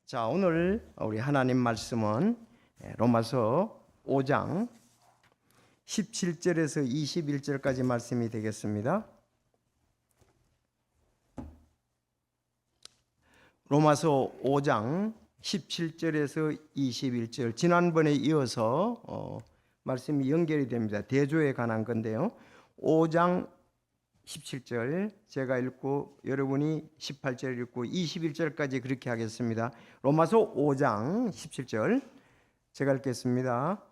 자, 오늘 우리 하나님 말씀은 로마서 5장 17절에서 21절까지 말씀이 되겠습니다. 로마서 5장 17절에서 21절, 지난번에 이어서 말씀이 연결이 됩니다. 대조에 관한 건데요. 5장 17절 제가 읽고 여러분이 18절 읽고 21절까지 그렇게 하겠습니다. 로마서 5장 17절 제가 읽겠습니다.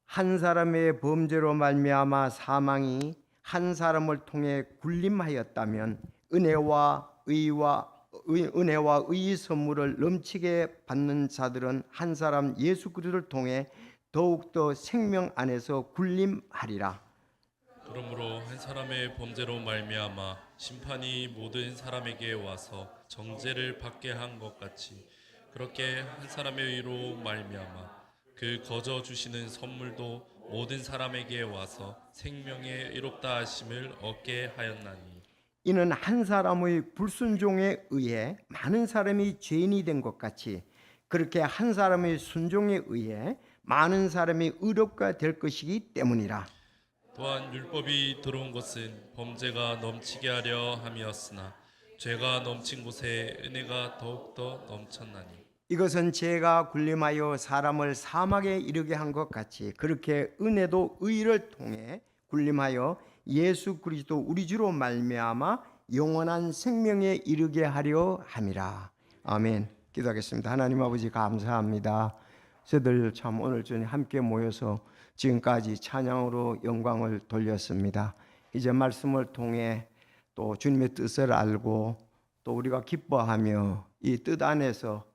한 사람의 범죄로 말미암아 사망이 한 사람을 통해 군림하였다면 은혜와 의의 선물을 넘치게 받는 자들은 한 사람 예수 그리스도를 통해 더욱더 생명 안에서 군림하리라. 그러므로 한 사람의 범죄로 말미암아 심판이 모든 사람에게 와서 정죄를 받게 한 것 같이 그렇게 한 사람의 의로 말미암아 그 거저 주시는 선물도 모든 사람에게 와서 생명의 의롭다 하심을 얻게 하였나니, 이는 한 사람의 불순종에 의해 많은 사람이 죄인이 된 것 같이 그렇게 한 사람의 순종에 의해 많은 사람이 의롭게 될 것이기 때문이라. 또한 율법이 들어온 것은 범죄가 넘치게 하려 함이었으나 죄가 넘친 곳에 은혜가 더욱더 넘쳤나니, 이것은 죄가 군림하여 사람을 사망에 이르게 한 것 같이 그렇게 은혜도 의를 통해 군림하여 예수 그리스도 우리 주로 말미암아 영원한 생명에 이르게 하려 함이라. 아멘. 기도하겠습니다. 하나님 아버지 감사합니다. 저들 참 오늘 저녁 함께 모여서 지금까지 찬양으로 영광을 돌렸습니다. 이제 말씀을 통해 또 주님의 뜻을 알고 또 우리가 기뻐하며 이 뜻 안에서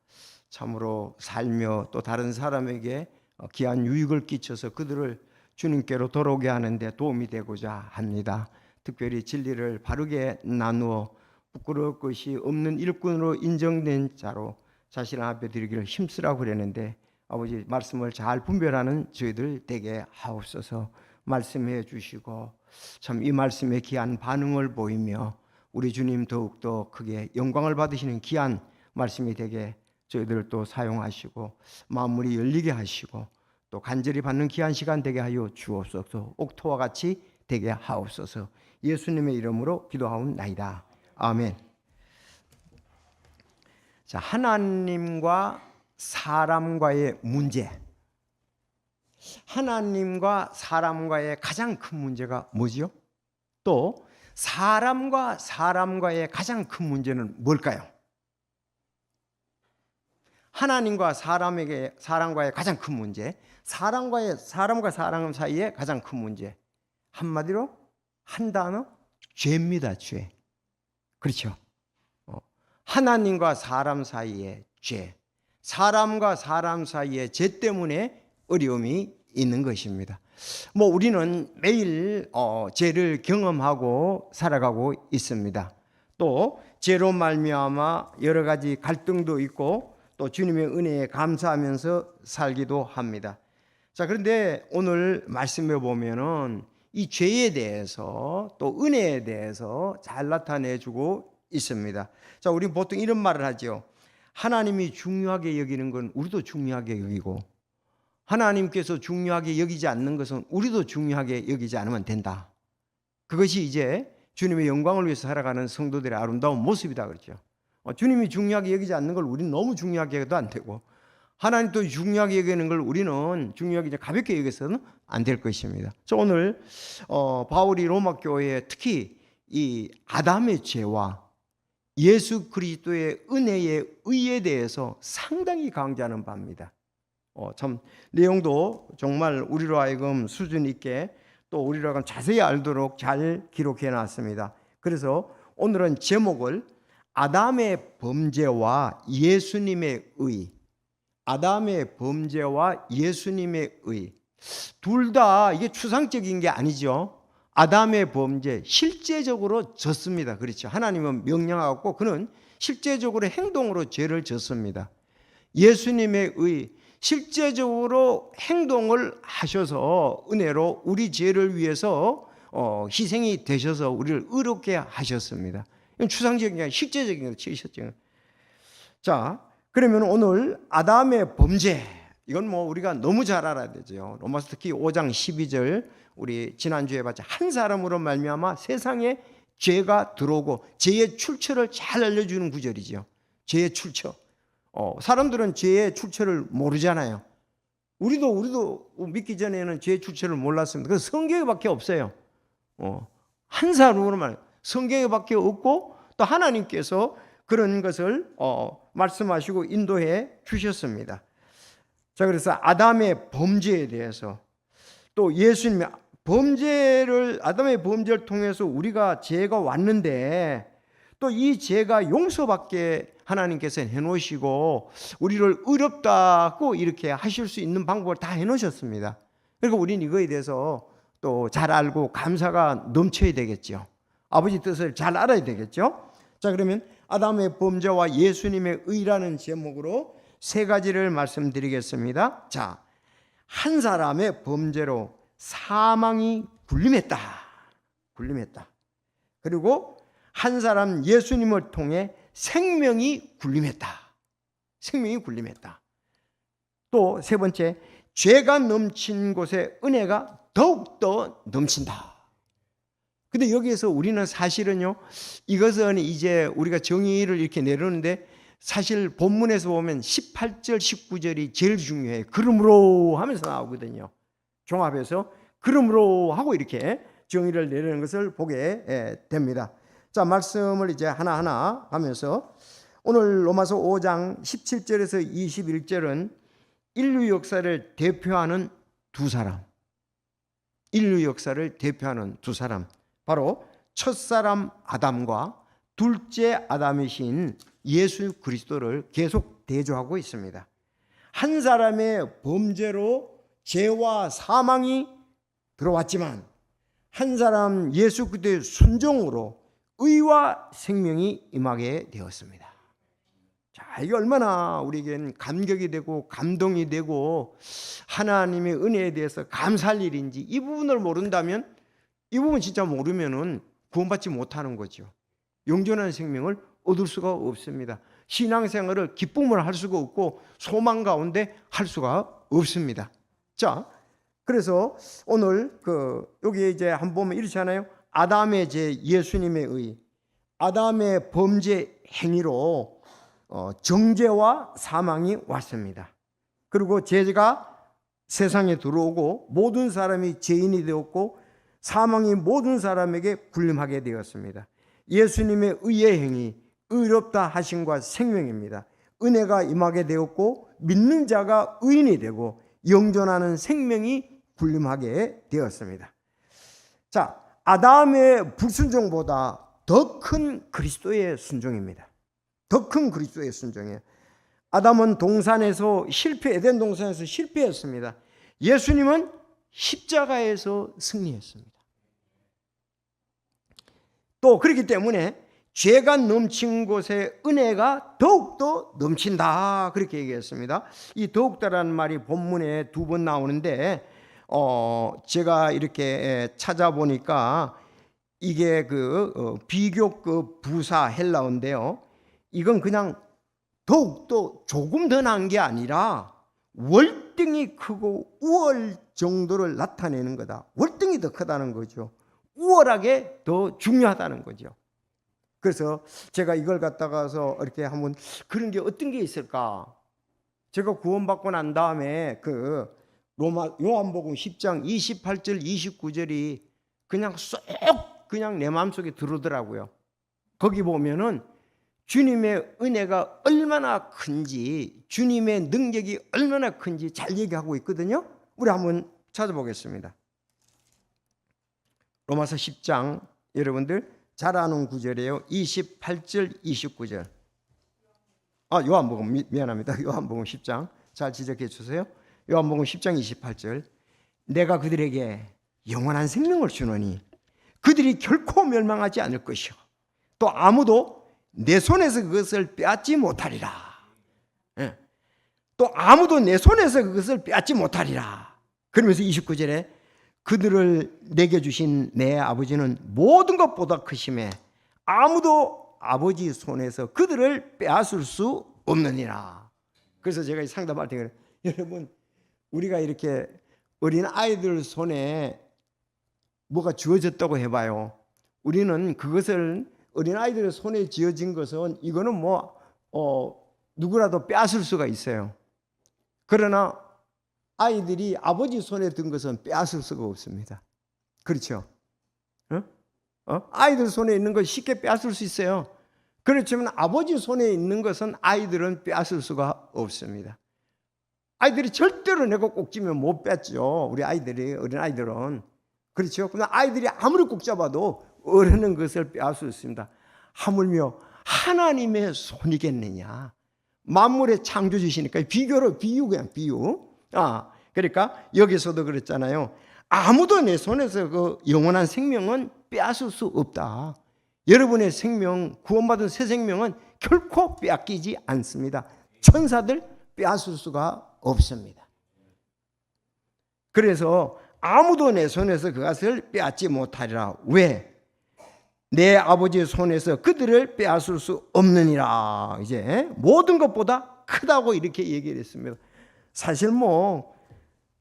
참으로 살며 또 다른 사람에게 귀한 유익을 끼쳐서 그들을 주님께로 돌아오게 하는데 도움이 되고자 합니다. 특별히 진리를 바르게 나누어 부끄러울 것이 없는 일꾼으로 인정된 자로 자신 앞에 드리기를 힘쓰라고 그랬는데 아버지 말씀을 잘 분별하는 저희들 되게 하옵소서. 말씀해 주시고 참 이 말씀에 귀한 반응을 보이며 우리 주님 더욱더 크게 영광을 받으시는 귀한 말씀이 되게 저희들을 또 사용하시고 마음문이 열리게 하시고 또 간절히 받는 귀한 시간 되게 하여 주옵소서. 옥토와 같이 되게 하옵소서. 예수님의 이름으로 기도하옵나이다. 아멘. 자, 하나님과 사람과의 문제. 하나님과 사람과의 가장 큰 문제가 뭐지요? 또 사람과 사람과의 가장 큰 문제는 뭘까요? 하나님과 사람과의 가장 큰 문제, 사람과 사람 사이의 가장 큰 문제, 한마디로 한 단어, 죄입니다. 죄. 그렇죠? 하나님과 사람 사이의 죄, 사람과 사람 사이의 죄 때문에 어려움이 있는 것입니다. 우리는 매일 죄를 경험하고 살아가고 있습니다. 또 죄로 말미암아 여러 가지 갈등도 있고 또 주님의 은혜에 감사하면서 살기도 합니다. 자, 그런데 오늘 말씀해 보면은 이 죄에 대해서 또 은혜에 대해서 잘 나타내주고 있습니다. 자, 우리 보통 이런 말을 하죠. 하나님이 중요하게 여기는 건 우리도 중요하게 여기고 하나님께서 중요하게 여기지 않는 것은 우리도 중요하게 여기지 않으면 된다. 그것이 이제 주님의 영광을 위해서 살아가는 성도들의 아름다운 모습이다 그렇죠. 주님이 중요하게 여기지 않는 걸 우리는 너무 중요하게 해도 안 되고 하나님 또 중요하게 여기는 걸 우리는 중요하게 가볍게 여기서는 안 될 것입니다. 저 오늘 바울이 로마 교회에 특히 이 아담의 죄와 예수 그리스도의 은혜의 의에 대해서 상당히 강조하는 바입니다. 참 내용도 정말 우리로 하여금 수준 있게 또 우리로 하여금 자세히 알도록 잘 기록해 놨습니다. 그래서 오늘은 제목을 아담의 범죄와 예수님의 의, 아담의 범죄와 예수님의 의, 둘 다 이게 추상적인 게 아니죠. 아담의 범죄 실제적으로 졌습니다. 그렇죠. 하나님은 명령하고 그는 실제적으로 행동으로 죄를 졌습니다. 예수님의 의, 실제적으로 행동을 하셔서 은혜로 우리 죄를 위해서 희생이 되셔서 우리를 의롭게 하셨습니다. 이건 추상적인 게 아니라 실제적인 거죠. 자, 그러면 오늘 아담의 범죄, 이건 뭐 우리가 너무 잘 알아야 되죠. 로마서 특히 5장 12절 우리 지난주에 봤죠. 한 사람으로 말미암아 세상에 죄가 들어오고 죄의 출처를 잘 알려주는 구절이죠. 죄의 출처. 사람들은 죄의 출처를 모르잖아요. 우리도 믿기 전에는 죄의 출처를 몰랐습니다. 그래서 성경에밖에 없어요. 한 사람으로 말 성경에밖에 없고 또 하나님께서 그런 것을 말씀하시고 인도해 주셨습니다. 자, 그래서 아담의 범죄에 대해서 또 예수님의 아담의 범죄를 통해서 우리가 죄가 왔는데 또 이 죄가 용서받게 하나님께서 해놓으시고 우리를 의롭다고 이렇게 하실 수 있는 방법을 다 해놓으셨습니다. 그리고 우리는 이거에 대해서 또 잘 알고 감사가 넘쳐야 되겠죠. 아버지 뜻을 잘 알아야 되겠죠. 자, 그러면 아담의 범죄와 예수님의 의라는 제목으로 세 가지를 말씀드리겠습니다. 자, 한 사람의 범죄로 사망이 군림했다. 그리고 한 사람 예수님을 통해 생명이 군림했다. 또 세 번째, 죄가 넘친 곳에 은혜가 더욱더 넘친다. 근데 여기에서 우리는 사실은요, 이것은 이제 우리가 정의를 이렇게 내려오는데 사실 본문에서 보면 18절, 19절이 제일 중요해요. 그러므로 하면서 나오거든요. 종합해서 그러므로 하고 이렇게 정의를 내리는 것을 보게 됩니다. 자, 말씀을 이제 하나하나 하면서 오늘 로마서 5장 17절에서 21절은 인류 역사를 대표하는 두 사람. 바로 첫사람 아담과 둘째 아담이신 예수 그리스도를 계속 대조하고 있습니다. 한 사람의 범죄로 죄와 사망이 들어왔지만 한 사람 예수 그리스도의 순종으로 의와 생명이 임하게 되었습니다. 자, 이게 얼마나 우리에겐 감격이 되고 감동이 되고 하나님의 은혜에 대해서 감사할 일인지, 이 부분을 모른다면, 이 부분 진짜 모르면은 구원받지 못하는 거죠. 영존한 생명을 얻을 수가 없습니다. 신앙생활을 기쁨을 할 수가 없고 소망 가운데 할 수가 없습니다. 자, 그래서 오늘 여기 이제 한번 보면 이렇잖아요. 아담의 죄, 예수님의 의, 아담의 범죄 행위로 정죄와 사망이 왔습니다. 그리고 죄가 세상에 들어오고 모든 사람이 죄인이 되었고 사망이 모든 사람에게 군림하게 되었습니다. 예수님의 의의 행위, 의롭다 하심과 생명입니다. 은혜가 임하게 되었고 믿는 자가 의인이 되고 영존하는 생명이 군림하게 되었습니다. 자, 아담의 불순종보다 더 큰 그리스도의 순종입니다. 더 큰 그리스도의 순종이에요. 아담은 에덴 동산에서 실패했습니다. 예수님은 십자가에서 승리했습니다. 또 그렇기 때문에 죄가 넘친 곳에 은혜가 더욱더 넘친다, 그렇게 얘기했습니다. 이 더욱더라는 말이 본문에 두 번 나오는데 제가 이렇게 찾아보니까 이게 비교급 부사 헬라어인데요, 이건 그냥 더욱더 조금 더 나은 게 아니라 월등히 크고 우월 정도를 나타내는 거다. 월등히 더 크다는 거죠. 우월하게 더 중요하다는 거죠. 그래서 제가 이걸 갖다가서 이렇게 한번 그런 게 어떤 게 있을까? 제가 구원받고 난 다음에 요한복음 10장 28절 29절이 그냥 쏙 그냥 내 마음속에 들어오더라고요. 거기 보면은 주님의 은혜가 얼마나 큰지, 주님의 능력이 얼마나 큰지 잘 얘기하고 있거든요. 우리 한번 찾아보겠습니다. 로마서 10장, 여러분들 잘 아는 구절이에요. 28절 29절. 요한복음, 미안합니다. 요한복음 10장 잘 지적해 주세요. 요한복음 10장 28절. 내가 그들에게 영원한 생명을 주노니 그들이 결코 멸망하지 않을 것이요 또 아무도 내 손에서 그것을 빼앗지 못하리라. 또 아무도 내 손에서 그것을 빼앗지 못하리라. 그러면서 29절에 그들을 내게 주신 내 아버지는 모든 것보다 크심에 아무도 아버지 손에서 그들을 빼앗을 수 없느니라. 그래서 제가 상담할 때 그래요. 여러분, 우리가 이렇게 어린 아이들 손에 뭐가 주어졌다고 해봐요. 우리는 그것을 어린 아이들의 손에 쥐어진 것은 이거는 누구라도 빼앗을 수가 있어요. 그러나 아이들이 아버지 손에 든 것은 빼앗을 수가 없습니다. 그렇죠? 아이들 손에 있는 것 쉽게 빼앗을 수 있어요. 그렇지만 아버지 손에 있는 것은 아이들은 빼앗을 수가 없습니다. 아이들이 절대로 내 거 꼭 쥐면 못 뺐죠. 우리 아이들이, 어린 아이들은. 그렇죠? 그러나 아이들이 아무리 꼭 잡아도 어른은 그것을 빼앗을 수 있습니다. 하물며 하나님의 손이겠느냐. 만물의 창조주시니까 비유 그냥 비유. 그러니까 여기서도 그랬잖아요. 아무도 내 손에서 그 영원한 생명은 빼앗을 수 없다. 여러분의 생명, 구원받은 새 생명은 결코 빼앗기지 않습니다. 천사들 빼앗을 수가 없습니다. 그래서 아무도 내 손에서 그것을 빼앗지 못하리라. 왜? 내 아버지의 손에서 그들을 빼앗을 수 없느니라. 이제 모든 것보다 크다고 이렇게 얘기를 했습니다. 사실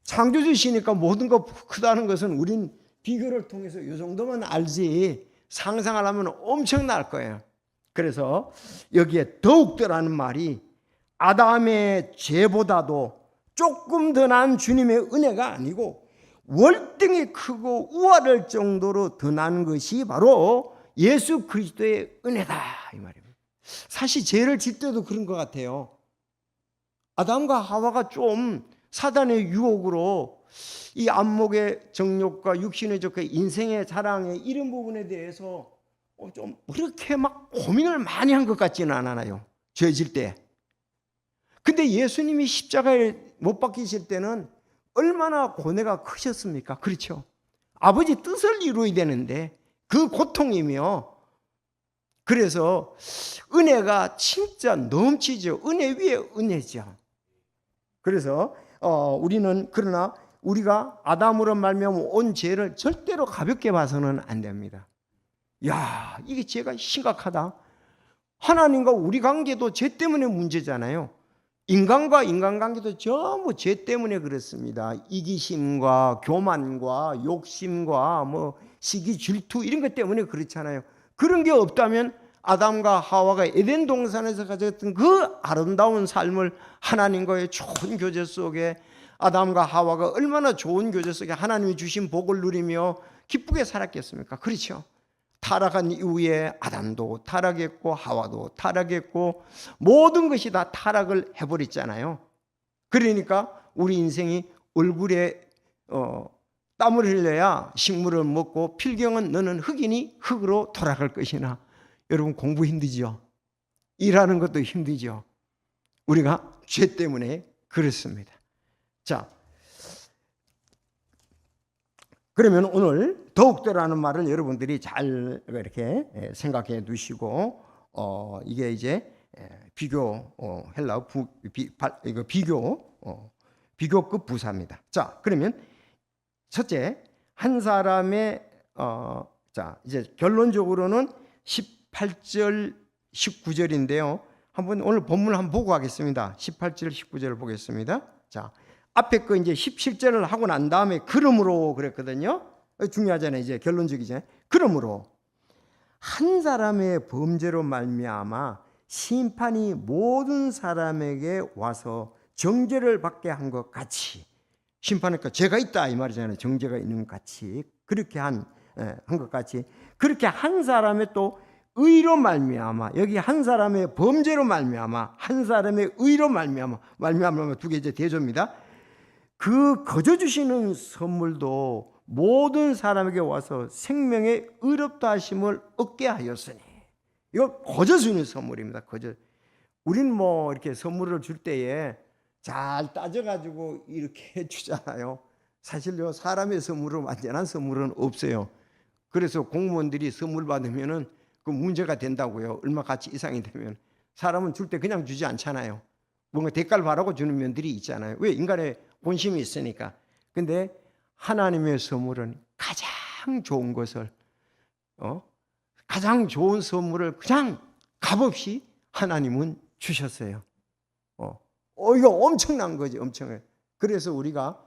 창조주시니까 모든 것 크다는 것은 우린 비교를 통해서 이 정도만 알지 상상하려면 엄청날 거예요. 그래서 여기에 더욱더라는 말이 아담의 죄보다도 조금 더 난 주님의 은혜가 아니고 월등히 크고 우월할 정도로 더 난 것이 바로 예수 그리스도의 은혜다 이 말입니다. 사실 죄를 짓 때도 그런 것 같아요. 아담과 하와가 좀 사단의 유혹으로 이 안목의 정욕과 육신의 적과 인생의 자랑의 이런 부분에 대해서 좀 그렇게 막 고민을 많이 한 것 같지는 않아요. 죄 질 때. 근데 예수님이 십자가에 못 박히실 때는 얼마나 고뇌가 크셨습니까? 그렇죠? 아버지 뜻을 이루어야 되는데 그 고통이며, 그래서 은혜가 진짜 넘치죠. 은혜 위에 은혜죠. 그래서 우리는 그러나 우리가 아담으로 말미암아 온 죄를 절대로 가볍게 봐서는 안 됩니다. 야, 이게 죄가 심각하다. 하나님과 우리 관계도 죄 때문에 문제잖아요. 인간과 인간관계도 전부 죄 때문에 그렇습니다. 이기심과 교만과 욕심과 시기 질투 이런 것 때문에 그렇잖아요. 그런 게 없다면 아담과 하와가 에덴 동산에서 가졌던 그 아름다운 삶을 하나님과의 좋은 교제 속에 아담과 하와가 얼마나 좋은 교제 속에 하나님이 주신 복을 누리며 기쁘게 살았겠습니까? 그렇죠? 타락한 이후에 아담도 타락했고 하와도 타락했고 모든 것이 다 타락을 해버렸잖아요. 그러니까 우리 인생이 얼굴에 땀을 흘려야 식물을 먹고 필경은 너는 흙이니 흙으로 돌아갈 것이나. 여러분 공부 힘들죠? 일하는 것도 힘들죠? 우리가 죄 때문에 그렇습니다. 자, 그러면 오늘 더욱더라는 말을 여러분들이 잘 이렇게 생각해 두시고 이게 이제 비교 헬라어 이거 비교급 부사입니다. 자, 그러면 첫째 한 사람의 자 이제 결론적으로는 18절 19절인데요. 한번 오늘 본문을 한번 보고 가겠습니다. 18절 19절을 보겠습니다. 자, 앞에 거 이제 17절을 하고 난 다음에 그러므로 그랬거든요. 중요하잖아요. 이제 결론적이잖아요. 그러므로 한 사람의 범죄로 말미암아 심판이 모든 사람에게 와서 정죄를 받게 한 것 같이, 심판하니까 죄가 있다 이 말이잖아요. 정죄가 있는 것 같이, 그렇게 한 것 같이, 그렇게 한 사람의 또 의로 말미암아, 여기 한 사람의 범죄로 말미암아, 한 사람의 의로 말미암아 두 개 이제 대조입니다. 그 거저 주시는 선물도 모든 사람에게 와서 생명의 의롭다 하심을 얻게 하였으니. 이거 거저 주는 선물입니다. 거저. 우린 이렇게 선물을 줄 때에 잘 따져가지고 이렇게 주잖아요. 사실요, 사람의 선물은 완전한 선물은 없어요. 그래서 공무원들이 선물 받으면은 그 문제가 된다고요. 얼마 가치 이상이 되면. 사람은 줄 때 그냥 주지 않잖아요. 뭔가 대가를 바라고 주는 면들이 있잖아요. 왜? 인간의 본심이 있으니까. 근데 하나님의 선물은 가장 좋은 것을 가장 좋은 선물을 그냥 값없이 하나님은 주셨어요. 이거 엄청난 거지, 엄청나요. 그래서 우리가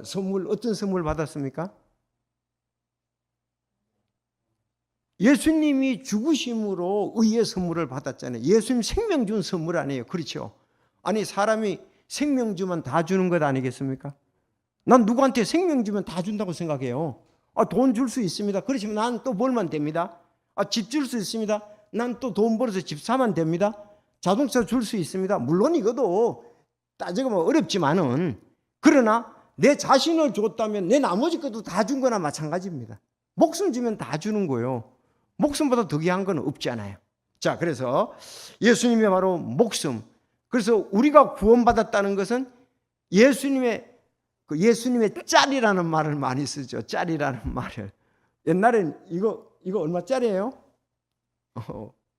선물, 어떤 선물 받았습니까? 예수님이 죽으심으로 의의 선물을 받았잖아요. 예수님 생명 준 선물 아니에요. 그렇죠? 아니, 사람이 생명 주면 다 주는 것 아니겠습니까? 난 누구한테 생명 주면 다 준다고 생각해요. 돈 줄 수 있습니다. 그렇지만 난 또 벌면 됩니다. 집 줄 수 있습니다. 난 또 돈 벌어서 집 사면 됩니다. 자동차 줄 수 있습니다. 물론 이것도 따져보면 어렵지만은, 그러나 내 자신을 줬다면 내 나머지 것도 다 준 거나 마찬가지입니다. 목숨 주면 다 주는 거예요. 목숨보다 더 귀한 건 없잖아요. 자, 그래서 예수님의 바로 목숨. 그래서 우리가 구원받았다는 것은 예수님의 짤이라는 말을 많이 쓰죠. 짤이라는 말을. 옛날엔 이거 얼마짜리예요?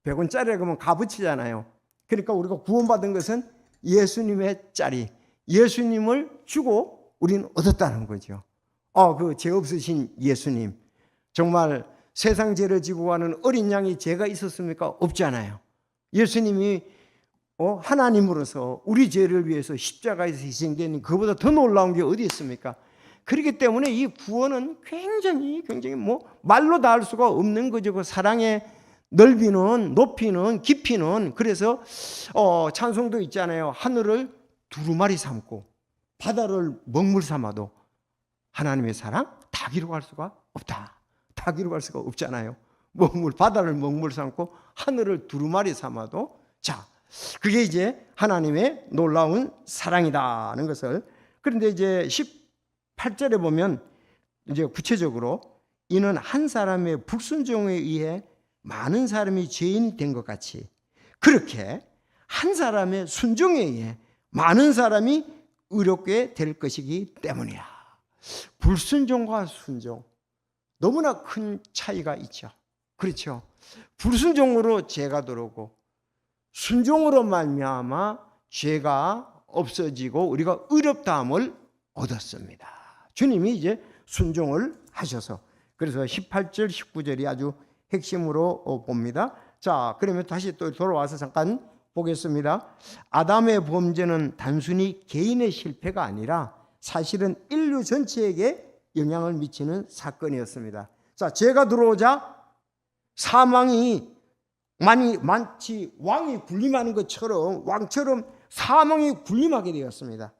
100원짜리라 그러면 값어치잖아요. 그러니까 우리가 구원받은 것은 예수님의 짤이, 예수님을 주고 우리는 얻었다는 거죠. 그 죄 없으신 예수님. 정말 세상 죄를 지고 가는 어린 양이 죄가 있었습니까? 없잖아요. 예수님이 하나님으로서 우리 죄를 위해서 십자가에서 희생되는 그보다 더 놀라운 게 어디 있습니까? 그렇기 때문에 이 구원은 굉장히 말로 다 할 수가 없는 거죠. 그 사랑의 넓이는, 높이는, 깊이는. 그래서 찬송도 있잖아요. 하늘을 두루마리 삼고 바다를 먹물 삼아도 하나님의 사랑 다 기록할 수가 없다. 다 기록할 수가 없잖아요. 바다를 먹물 삼고 하늘을 두루마리 삼아도. 자, 그게 이제 하나님의 놀라운 사랑이다는 것을. 그런데 이제 18절에 보면 이제 구체적으로 이는 한 사람의 불순종에 의해 많은 사람이 죄인이 된 것 같이 그렇게 한 사람의 순종에 의해 많은 사람이 의롭게 될 것이기 때문이야. 불순종과 순종, 너무나 큰 차이가 있죠. 그렇죠? 불순종으로 죄가 들어오고 순종으로 말미암아 죄가 없어지고 우리가 의롭다함을 얻었습니다. 주님이 이제 순종을 하셔서. 그래서 18절 19절이 아주 핵심으로 봅니다. 자, 그러면 다시 또 돌아와서 잠깐 보겠습니다. 아담의 범죄는 단순히 개인의 실패가 아니라 사실은 인류 전체에게 영향을 미치는 사건이었습니다. 자, 죄가 들어오자 사망이 마치 왕이 군림하는 것처럼, 왕처럼 사망이 군림하게 되었습니다.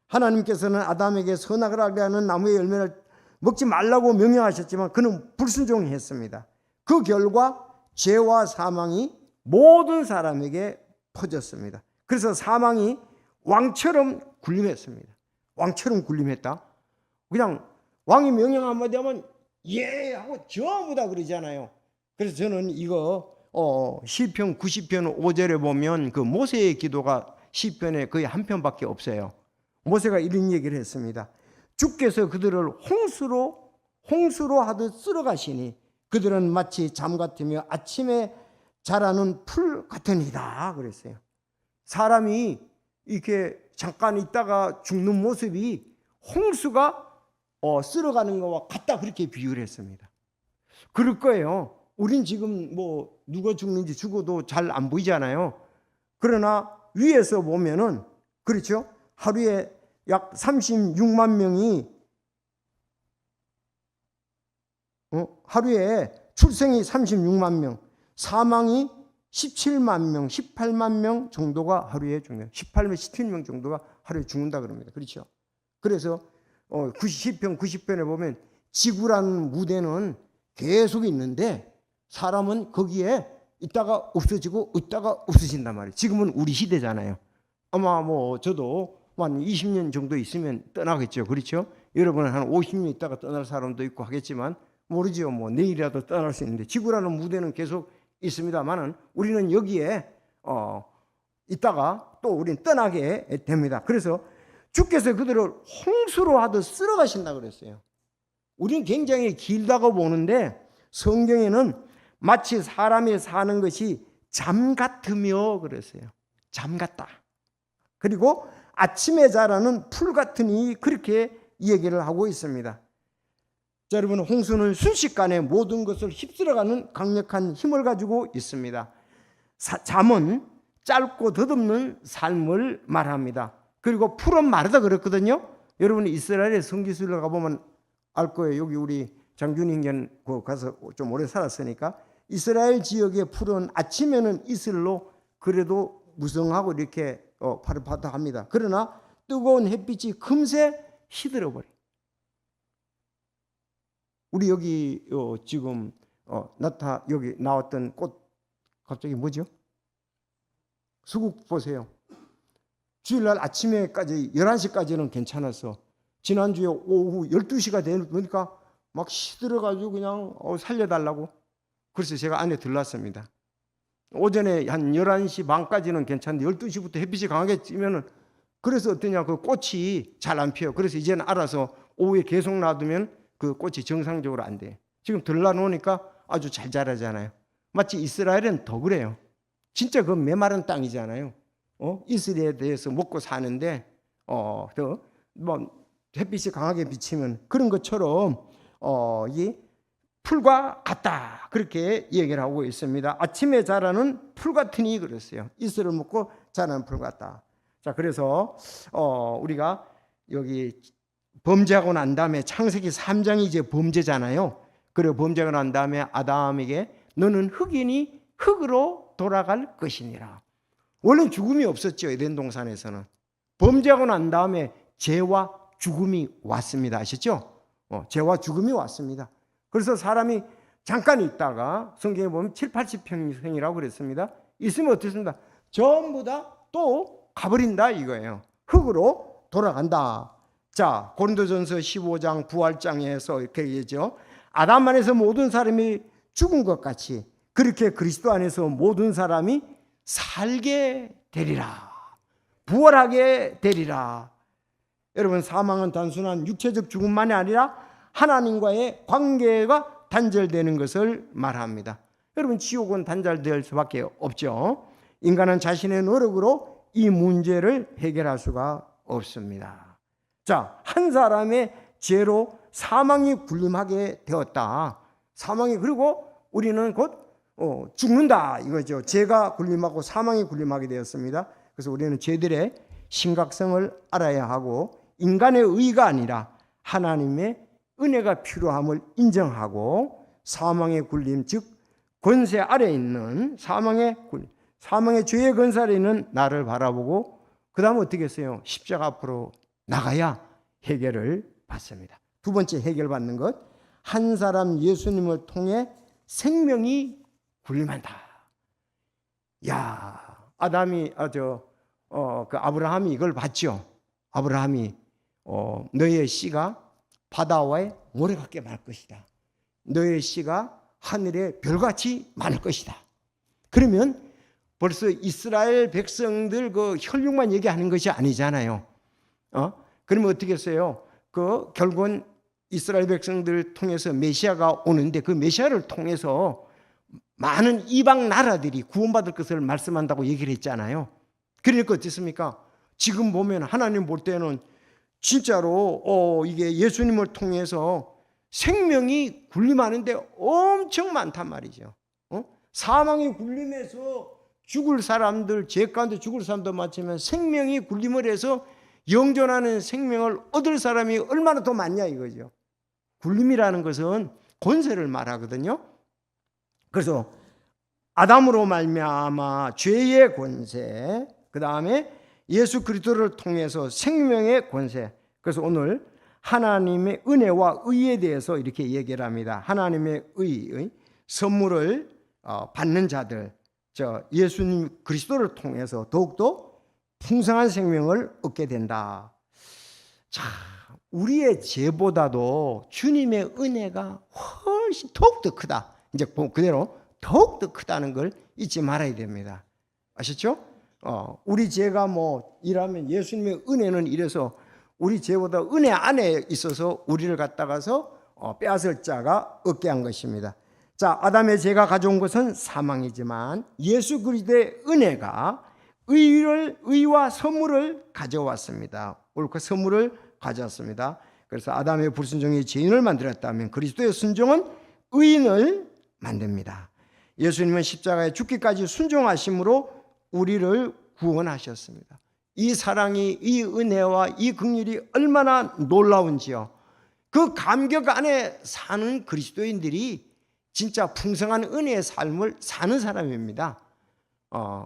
하나님께서는 아담에게 선악을 알게 하는 나무의 열매를 먹지 말라고 명령하셨지만 그는 불순종했습니다. 그 결과 죄와 사망이 모든 사람에게 퍼졌습니다. 그래서 사망이 왕처럼 군림했습니다. 왕처럼 군림했다. 그냥 왕이 명령 한마디 하면 예 하고 전부 다 그러잖아요. 그래서 저는 이거 시편 90편 5절에 보면 그 모세의 기도가 시편에 거의 한 편밖에 없어요. 모세가 이런 얘기를 했습니다. 주께서 그들을 홍수로 하듯 쓸어가시니 그들은 마치 잠 같으며 아침에 자라는 풀 같으니라 그랬어요. 사람이 이렇게 잠깐 있다가 죽는 모습이 홍수가 쓸어가는 것과 같다, 그렇게 비유를 했습니다. 그럴 거예요. 우린 지금 누가 죽는지 죽어도 잘 안 보이잖아요. 그러나 위에서 보면은, 그렇죠? 하루에 약 36만 명이 하루에 출생이 36만 명, 사망이 17만 명, 18만 명 정도가 하루에 죽네요. 18명, 17명 정도가 하루에 죽는다 그럽니다. 그렇죠? 그래서 90편에 보면 지구라는 무대는 계속 있는데 사람은 거기에 있다가 없어지고 있다가 없어진단 말이에요. 지금은 우리 시대잖아요. 아마 저도 한 20년 정도 있으면 떠나겠죠. 그렇죠? 여러분은 한 50년 있다가 떠날 사람도 있고 하겠지만 모르죠. 내일이라도 떠날 수 있는데 지구라는 무대는 계속 있습니다만은 우리는 여기에 있다가 또 우리는 떠나게 됩니다. 그래서 주께서 그들을 홍수로 하듯 쓸어가신다 그랬어요. 우리는 굉장히 길다고 보는데 성경에는 마치 사람이 사는 것이 잠 같으며 그랬어요. 잠 같다. 그리고 아침에 자라는 풀 같으니 그렇게 얘기를 하고 있습니다. 자, 여러분, 홍수는 순식간에 모든 것을 휩쓸어가는 강력한 힘을 가지고 있습니다. 잠은 짧고 덧없는 삶을 말합니다. 그리고 푸른 마르다 그랬거든요. 여러분이 이스라엘의 성지순례 가보면 알 거예요. 여기 우리 장준인견 가서 좀 오래 살았으니까 이스라엘 지역의 푸른 아침에는 이슬로 그래도 무성하고 이렇게 파릇파릇합니다. 그러나 뜨거운 햇빛이 금세 시들어버려요. 우리 여기 지금 여기 나왔던 꽃 갑자기 뭐죠? 수국 보세요. 주일날 아침에까지 11시까지는 괜찮았어. 지난주에 오후 12시가 되니까 막 시들어가지고 그냥 살려달라고. 그래서 제가 안에 들렀습니다. 오전에 한 11시 반까지는 괜찮은데 12시부터 햇빛이 강하게 찌면은 그래서 어떠냐, 그 꽃이 잘 안 피어요. 그래서 이제는 알아서 오후에 계속 놔두면 그 꽃이 정상적으로 안 돼. 지금 들러놓으니까 아주 잘 자라잖아요. 마치 이스라엘은 더 그래요. 진짜 그 메마른 땅이잖아요. 이슬에 대해서 먹고 사는데 햇빛이 강하게 비치면 그런 것처럼 이 풀과 같다, 그렇게 얘기를 하고 있습니다. 아침에 자라는 풀 같으니 그랬어요. 이슬을 먹고 자라는 풀 같다. 자, 그래서 우리가 여기 범죄하고 난 다음에 창세기 3장이 이제 범죄잖아요. 그리고 범죄하고 난 다음에 아담에게 너는 흑이니 흑으로 돌아갈 것이니라. 원래 죽음이 없었죠. 에덴 동산에서는. 범죄하고 난 다음에 죄와 죽음이 왔습니다. 아시죠? 죄와 죽음이 왔습니다. 그래서 사람이 잠깐 있다가 성경에 보면 7, 80평생이라고 그랬습니다. 있으면 어떻습니까? 전부 다 또 가버린다 이거예요. 흙으로 돌아간다. 자, 고린도전서 15장 부활장에서 이렇게 얘기하죠. 아담 안에서 모든 사람이 죽은 것 같이 그렇게 그리스도 안에서 모든 사람이 살게 되리라. 부활하게 되리라. 여러분, 사망은 단순한 육체적 죽음만이 아니라 하나님과의 관계가 단절되는 것을 말합니다. 여러분, 지옥은 단절될 수밖에 없죠. 인간은 자신의 노력으로 이 문제를 해결할 수가 없습니다. 자, 한 사람의 죄로 사망이 군림하게 되었다. 사망이, 그리고 우리는 곧 죽는다 이거죠. 죄가 군림하고 사망이 군림하게 되었습니다. 그래서 우리는 죄들의 심각성을 알아야 하고 인간의 의가 아니라 하나님의 은혜가 필요함을 인정하고 사망의 군림, 즉 권세 아래에 있는 사망의 죄의 권세 아래에 있는 나를 바라보고 그 다음 어떻게 했어요? 십자가 앞으로 나가야 해결을 받습니다. 두 번째 해결받는 것, 한 사람 예수님을 통해 생명이 군림한다. 야, 아브라함이 이걸 봤죠. 아브라함이 너의 씨가 바다와의 모래 같게 많을 것이다. 너의 씨가 하늘의 별같이 많을 것이다. 그러면 벌써 이스라엘 백성들 그 혈육만 얘기하는 것이 아니잖아요. 그러면 어떻게 했어요? 결국은 이스라엘 백성들을 통해서 메시아가 오는데 그 메시아를 통해서 많은 이방 나라들이 구원받을 것을 말씀한다고 얘기를 했잖아요. 그러니까 어떻습니까? 지금 보면 하나님 볼 때는 진짜로 이게 예수님을 통해서 생명이 군림하는데 엄청 많단 말이죠. 사망이 군림해서 죽을 사람들, 죄 가운데 죽을 사람도 많지만 생명이 군림을 해서 영존하는 생명을 얻을 사람이 얼마나 더 많냐 이거죠. 군림이라는 것은 권세를 말하거든요. 그래서 아담으로 말미암아 죄의 권세, 그 다음에 예수 그리스도를 통해서 생명의 권세. 그래서 오늘 하나님의 은혜와 의에 대해서 이렇게 얘기를 합니다. 하나님의 의의 선물을 받는 자들, 예수님 그리스도를 통해서 더욱더 풍성한 생명을 얻게 된다. 자, 우리의 죄보다도 주님의 은혜가 훨씬 더욱더 크다. 이제 그대로 더욱더 크다는 걸 잊지 말아야 됩니다. 아셨죠? 우리 죄가 이라면 예수님의 은혜는 이래서 우리 죄보다 은혜 안에 있어서 우리를 갖다가서 빼앗을 자가 없게 한 것입니다. 자, 아담의 죄가 가져온 것은 사망이지만 예수 그리스도의 은혜가 의와 선물을 가져왔습니다. 옳고 선물을 가져왔습니다. 그래서 아담의 불순종이 죄인을 만들었다면 그리스도의 순종은 의인을 만듭니다. 예수님은 십자가에 죽기까지 순종하심으로 우리를 구원하셨습니다. 이 사랑이, 이 은혜와 이 긍휼이 얼마나 놀라운지요. 그 감격 안에 사는 그리스도인들이 진짜 풍성한 은혜의 삶을 사는 사람입니다.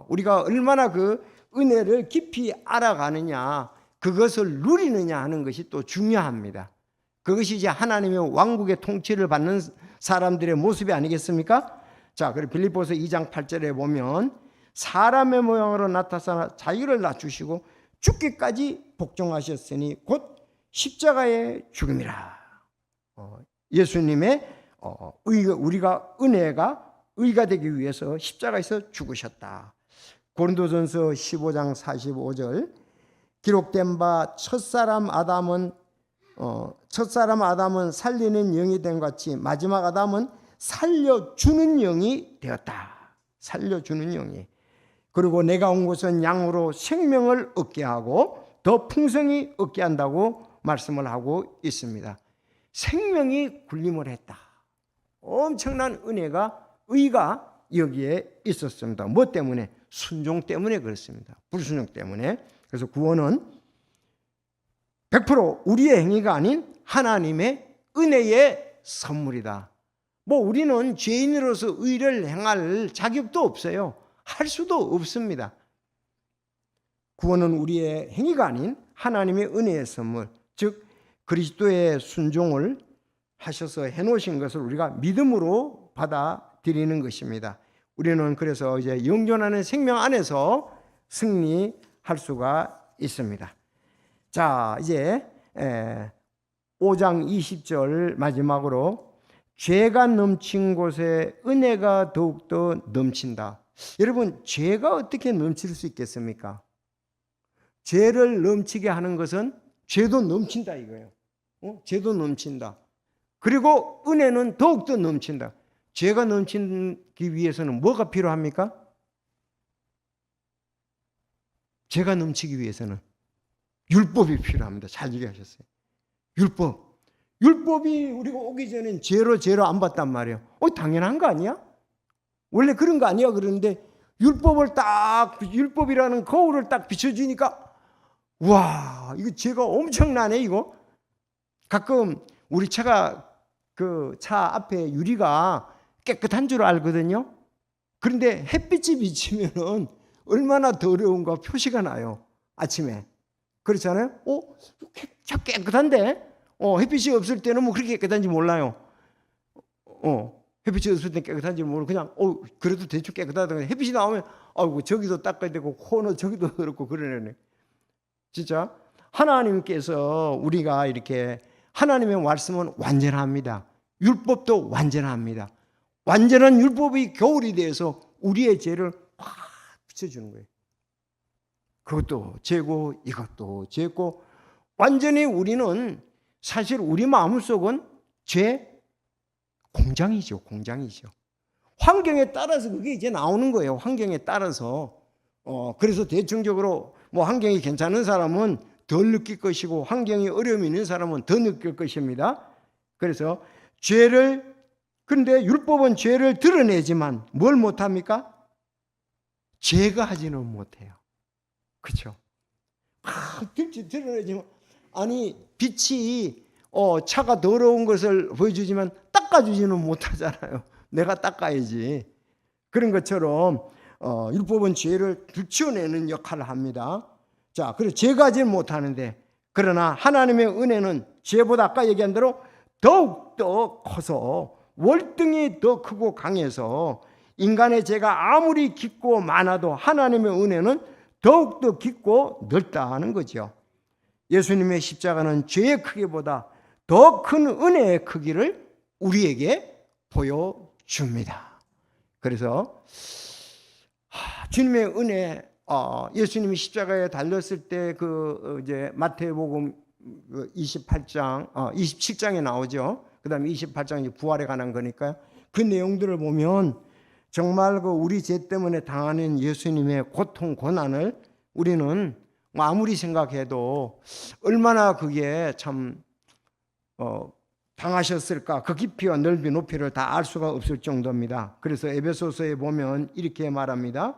우리가 얼마나 그 은혜를 깊이 알아가느냐, 그것을 누리느냐 하는 것이 또 중요합니다. 그것이 이제 하나님의 왕국의 통치를 받는 사람들의 모습이 아니겠습니까? 자, 그리고 빌립보서 2장 8절에 보면 사람의 모양으로 나타나 자기를 낮추시고 죽기까지 복종하셨으니 곧 십자가의 죽음이라. 예수님의 우리가 은혜가 의가 되기 위해서 십자가에서 죽으셨다. 고린도전서 15장 45절 기록된 바 첫사람 아담은 살리는 영이 된 같이 마지막 아담은 살려주는 영이 되었다. 살려주는 영이. 그리고 내가 온 것은 양으로 생명을 얻게 하고 더 풍성히 얻게 한다고 말씀을 하고 있습니다. 생명이 군림을 했다. 엄청난 의가 여기에 있었습니다. 뭐 때문에? 순종 때문에 그렇습니다. 불순종 때문에. 그래서 구원은 100% 우리의 행위가 아닌 하나님의 은혜의 선물이다. 뭐 우리는 죄인으로서 의를 행할 자격도 없어요. 할 수도 없습니다. 구원은 우리의 행위가 아닌 하나님의 은혜의 선물, 즉 그리스도의 순종을 하셔서 해놓으신 것을 우리가 믿음으로 받아들이는 것입니다. 우리는 그래서 이제 영존하는 생명 안에서 승리할 수가 있습니다. 자, 이제 5장 20절 마지막으로 죄가 넘친 곳에 은혜가 더욱더 넘친다. 여러분, 죄가 어떻게 넘칠 수 있겠습니까? 죄를 넘치게 하는 것은 죄도 넘친다 이거예요. 죄도 넘친다. 그리고 은혜는 더욱더 넘친다. 죄가 넘치기 위해서는 뭐가 필요합니까? 죄가 넘치기 위해서는 율법이 필요합니다. 잘 얘기하셨어요. 율법이 우리가 오기 전엔 죄로 안 봤단 말이에요. 당연한 거 아니야? 원래 그런 거 아니야? 그러는데 율법이라는 거울을 딱 비춰주니까 와, 이거 죄가 엄청나네 이거. 가끔 우리 차가 그 차 앞에 유리가 깨끗한 줄 알거든요. 그런데 햇빛이 비치면은 얼마나 더러운가 표시가 나요. 아침에. 그렇잖아요. 차 깨끗한데? 햇빛이 없을 때는 뭐 그렇게 깨끗한지 몰라요. 햇빛이 없을 때 깨끗한지 모르고 그냥 그래도 대충 깨끗하다. 햇빛이 나오면 아이고 저기도 닦아야 되고 코너 저기도 그렇고 그러네. 진짜 하나님께서 우리가 이렇게 하나님의 말씀은 완전합니다. 율법도 완전합니다. 완전한 율법이 겨울이 돼서 우리의 죄를 확 비춰주는 거예요. 그것도 죄고 이것도 죄고 완전히 우리는 사실 우리 마음속은 죄 공장이죠. 환경에 따라서 그게 이제 나오는 거예요. 환경에 따라서. 그래서 대충적으로 뭐 환경이 괜찮은 사람은 덜 느낄 것이고 환경이 어려움이 있는 사람은 더 느낄 것입니다. 그래서 그런데 율법은 죄를 드러내지만 뭘 못합니까? 제거하지는 못해요. 그렇죠? 드러내지만 아니 빛이 차가 더러운 것을 보여주지만 닦아주지는 못하잖아요. 내가 닦아야지. 그런 것처럼 율법은 죄를 들추어내는 역할을 합니다. 자, 그래서 제거하지는 못하는데 그러나 하나님의 은혜는 죄보다 아까 얘기한 대로 더욱더 커서 월등히 더 크고 강해서 인간의 죄가 아무리 깊고 많아도 하나님의 은혜는 더욱더 깊고 넓다는 거죠. 예수님의 십자가는 죄의 크기보다 더 큰 은혜의 크기를 우리에게 보여줍니다. 그래서 주님의 은혜, 예수님이 십자가에 달렸을 때 이제 마태복음 27장에 나오죠. 그다음에 28장이 부활에 관한 거니까요. 그 내용들을 보면 정말 우리 죄 때문에 당하는 예수님의 고통, 고난을 우리는 아무리 생각해도 얼마나 그게 참 당하셨을까, 그 깊이와 넓이, 높이를 다 알 수가 없을 정도입니다. 그래서 에베소서에 보면 이렇게 말합니다.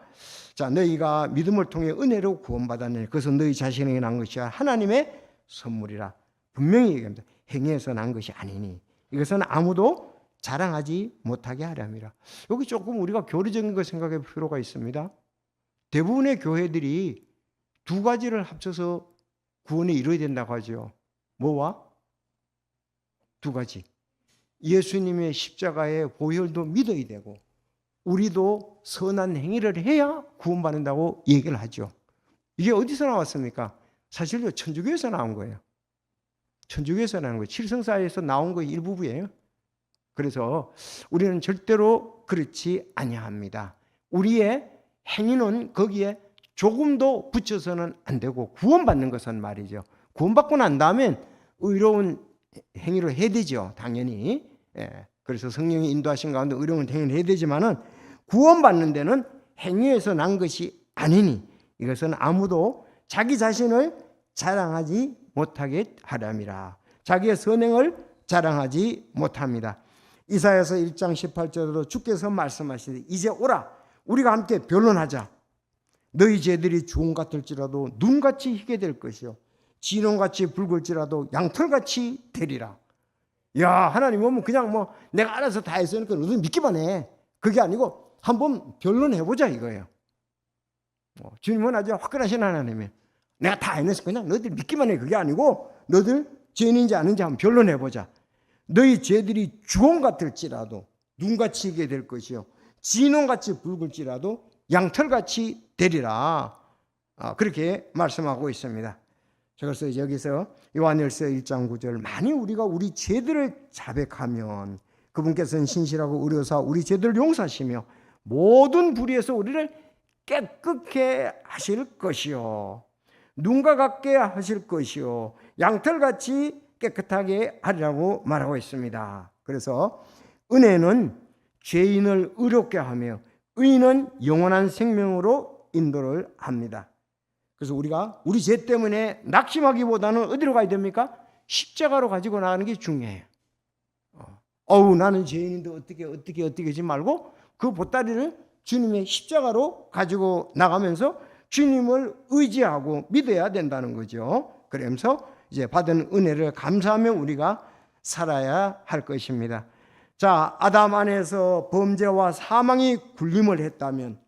자, 너희가 믿음을 통해 은혜로 구원받았느니 그것은 너희 자신에게 난 것이 하나님의 선물이라. 분명히 얘기합니다. 행위에서 난 것이 아니니 이것은 아무도 자랑하지 못하게 하려 함이라. 여기 조금 우리가 교리적인 걸 생각해 볼 필요가 있습니다. 대부분의 교회들이 두 가지를 합쳐서 구원에 이루어야 된다고 하죠. 뭐와? 두 가지. 예수님의 십자가의 보혈도 믿어야 되고 우리도 선한 행위를 해야 구원받는다고 얘기를 하죠. 이게 어디서 나왔습니까? 사실요, 천주교에서 나온 거예요. 천주교에서 나온 거예요. 칠성사에서 나온 거 일부분이에요. 그래서 우리는 절대로 그렇지 아니합니다. 우리의 행위는 거기에 조금도 붙여서는 안 되고 구원받는 것은 말이죠. 구원받고 난 다음엔 의로운 행위를 해야 되죠. 당연히. 그래서 성령이 인도하신 가운데 의로운 행위를 해야 되지만은 구원받는 데는 행위에서 난 것이 아니니 이것은 아무도 자기 자신을 자랑하지 못하게 하렴이라. 자기의 선행을 자랑하지 못합니다. 이사야서 1장 18절로 주께서 말씀하시되 이제 오라 우리가 함께 변론하자. 너희 죄들이 주홍 같을지라도 눈같이 희게 될 것이요 진홍같이 붉을지라도 양털같이 되리라. 야, 하나님 오면 그냥 뭐 내가 알아서 다 했으니까 너희들 믿기만 해. 그게 아니고 한번 변론해보자 이거예요. 주님은 아주 화끈하신 하나님이에요. 내가 다 해냈어. 그냥 너희들 믿기만 해. 그게 아니고 너희들 죄인인지 아닌지 한번 변론해보자. 너희 죄들이 주홍 같을지라도 눈같이 희게 될 것이요 진홍같이 붉을지라도 양털같이 되리라. 그렇게 말씀하고 있습니다. 그래서 여기서 요한일서 1장 9절 만일 우리가 우리 죄들을 자백하면 그분께서는 신실하고 의로사 우리 죄들을 용서하시며 모든 불의에서 우리를 깨끗게 하실 것이요 눈과 같게 하실 것이요 양털같이 깨끗하게 하리라고 말하고 있습니다. 그래서 은혜는 죄인을 의롭게 하며 의인은 영원한 생명으로 인도를 합니다. 그래서 우리가 우리 죄 때문에 낙심하기보다는 어디로 가야 됩니까? 십자가로 가지고 나가는 게 중요해요. 나는 죄인인데 어떻게 하지 말고 그 보따리를 주님의 십자가로 가지고 나가면서 주님을 의지하고 믿어야 된다는 거죠. 그러면서 이제 받은 은혜를 감사하며 우리가 살아야 할 것입니다. 자, 아담 안에서 범죄와 사망이 군림을 했다면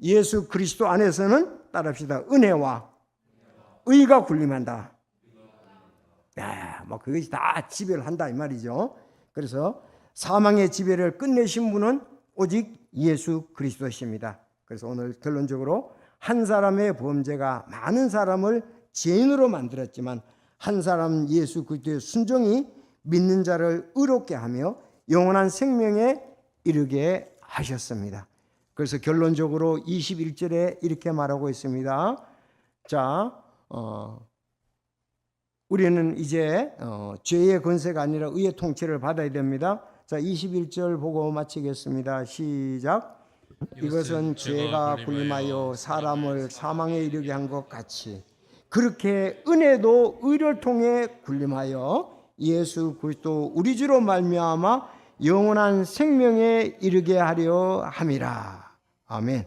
예수 그리스도 안에서는 따라합시다. 은혜와 의가 군림한다. 뭐 그것이 다 지배를 한다 이 말이죠. 그래서 사망의 지배를 끝내신 분은 오직 예수 그리스도십니다. 그래서 오늘 결론적으로 한 사람의 범죄가 많은 사람을 죄인으로 만들었지만 한 사람 예수 그리스도의 순종이 믿는 자를 의롭게 하며 영원한 생명에 이르게 하셨습니다. 그래서 결론적으로 21절에 이렇게 말하고 있습니다. 자, 우리는 이제 죄의 권세가 아니라 의의 통치를 받아야 됩니다. 자, 21절 보고 마치겠습니다. 시작. 이것은 죄가 군림하여 사람을 사망에 이르게 한 것 같이 그렇게 은혜도 의를 통해 군림하여 예수 그리스도 우리 주로 말미암아 영원한 생명에 이르게 하려 함이라. 아멘.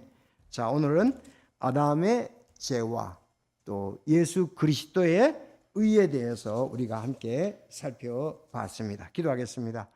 자, 오늘은 아담의 죄와 또 예수 그리스도의 의에 대해서 우리가 함께 살펴봤습니다. 기도하겠습니다.